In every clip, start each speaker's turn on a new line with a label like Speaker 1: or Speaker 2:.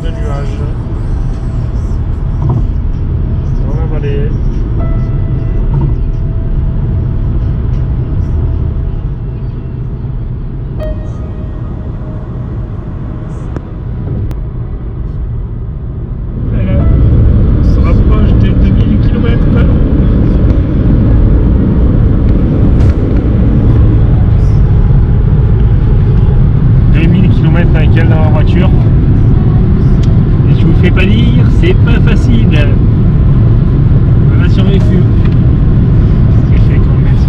Speaker 1: de nuages. Dans la vallée. On se rapproche des 2000 km. 2000 km avec elle dans la voiture. Et je vous fais pas dire, c'est pas facile. On a survécu. Ce qui fait qu'on est.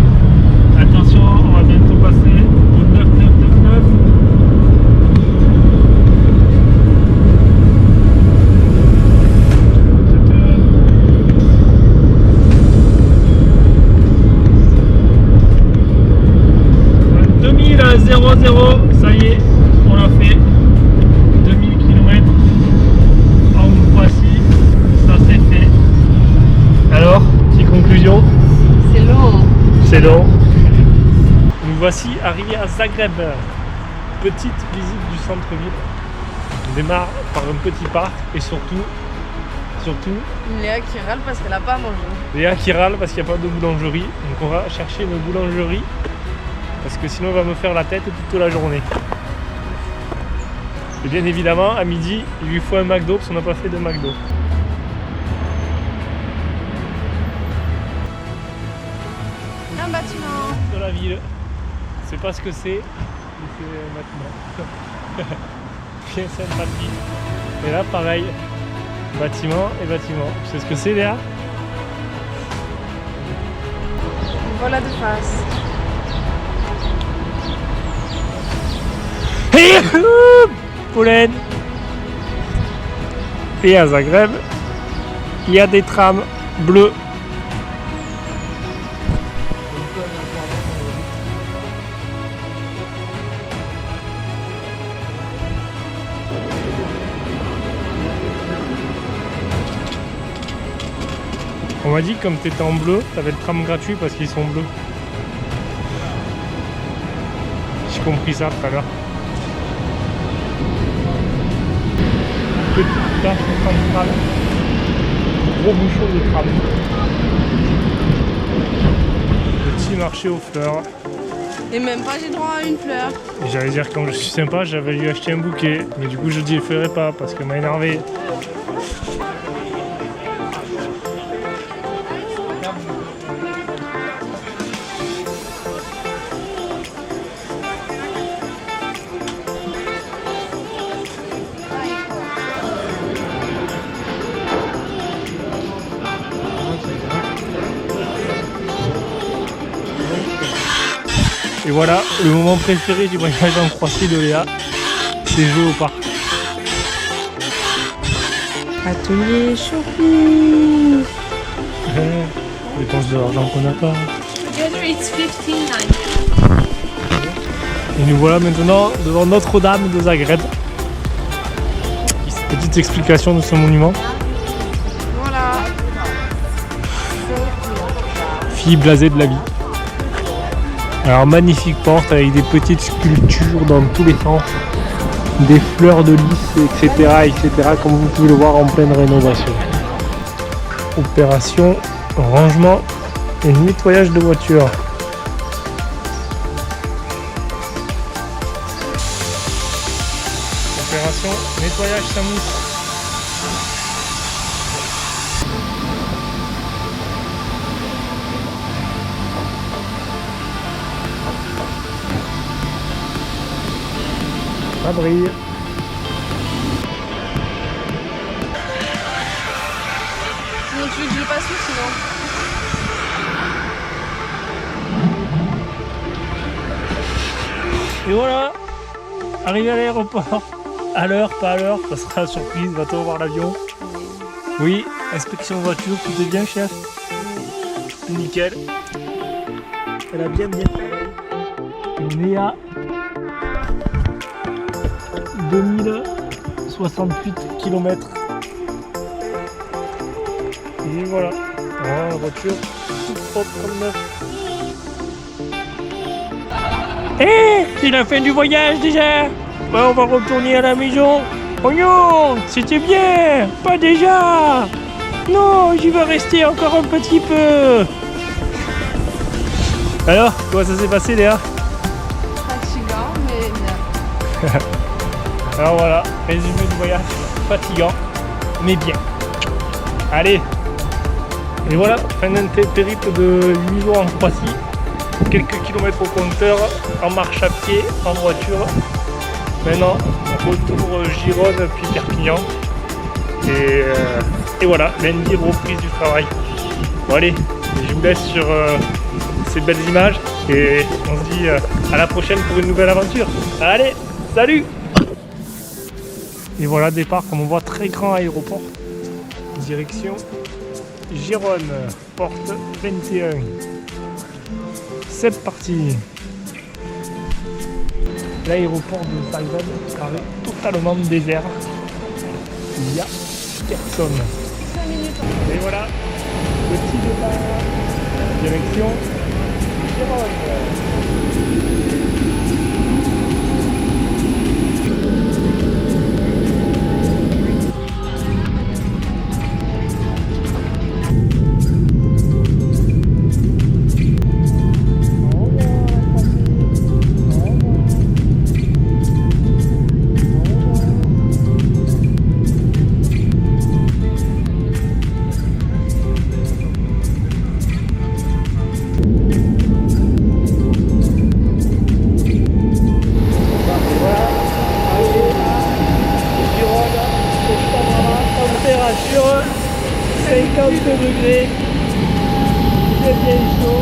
Speaker 1: Attention, on va bientôt passer au 9999. Ça y est, on l'a fait. 2000 km en Croatie, ça c'est fait. Alors, petite conclusion?
Speaker 2: C'est long.
Speaker 1: C'est long. Nous voici arrivés à Zagreb. Petite visite du centre-ville. On démarre par un petit parc et surtout
Speaker 2: Léa qui râle parce qu'elle n'a pas mangé.
Speaker 1: Léa qui râle parce qu'il n'y a pas de boulangerie. Donc on va chercher une boulangerie. Parce que sinon on va me faire la tête toute la journée. Et bien évidemment, à midi, il lui faut un McDo parce qu'on n'a pas fait de McDo.
Speaker 2: Un bâtiment.
Speaker 1: De la ville. Je sais pas ce que c'est, mais c'est un bâtiment. Bien sympathique. Et là pareil, bâtiment et bâtiment. Tu sais ce que c'est, Léa?
Speaker 2: Voilà de face.
Speaker 1: Pollen. Et à Zagreb, il y a des trams bleus. On m'a dit que comme tu étais en bleu, tu avais le tram gratuit parce qu'ils sont bleus. J'ai compris ça tout à l'heure. Petite place centrale, gros bouchon de tram. Petit marché aux fleurs.
Speaker 2: Et même pas j'ai droit à une fleur.
Speaker 1: J'allais dire quand je suis sympa, j'avais lui acheté un bouquet, mais du coup je dis je ferai pas parce qu'elle m'a énervé. Et voilà, le moment préféré du voyage en Croatie de Léa, c'est jouer au parc.
Speaker 2: Atelier shopping.
Speaker 1: Dépense de l'argent qu'on n'a pas.
Speaker 2: Together it's 15,9.
Speaker 1: Et nous voilà maintenant devant Notre-Dame de Zagreb. Petite explication de ce monument.
Speaker 2: Voilà.
Speaker 1: Fille blasée de la vie. Alors magnifique porte avec des petites sculptures dans tous les sens, des fleurs de lys, etc., comme vous pouvez le voir en pleine rénovation. Opération rangement et nettoyage de voiture. Opération nettoyage sans mousse. Ça brille.
Speaker 2: Sinon tu veux que je le passe où sinon?
Speaker 1: Et voilà, arrivé à l'aéroport. À l'heure, pas à l'heure, ça sera la surprise, va-t-on voir l'avion? Oui, inspection voiture, tout est bien chef. Nickel. Elle a bien fait. On est à 2068 km. Et voilà. Voilà la voiture toute propre comme neuf. C'est la fin du voyage déjà. On va retourner à la maison. Oh non, c'était bien. Pas déjà. Non, j'y vais rester encore un petit peu. Alors, comment ça s'est passé, Léa?
Speaker 2: Fatigant, mais bien.
Speaker 1: Alors voilà, résumé du voyage, fatigant, mais bien. Allez. Et voilà, fin d'un périple de 8 jours en Croatie. Quelques kilomètres au compteur, en marche à pied, en voiture. Maintenant, retour Gironde puis Perpignan. Et voilà, lundi, reprise du travail. Bon allez, je vous laisse sur ces belles images. Et on se dit à la prochaine pour une nouvelle aventure. Allez, salut! Et voilà, départ, comme on voit, très grand aéroport. Direction Gérone, porte 21. C'est parti. L'aéroport de Zagreb paraît totalement désert. Il n'y a personne.
Speaker 2: 5 minutes.
Speaker 1: Et voilà, petit départ. Direction Gérone. Température 50 degrés, c'est bien chaud.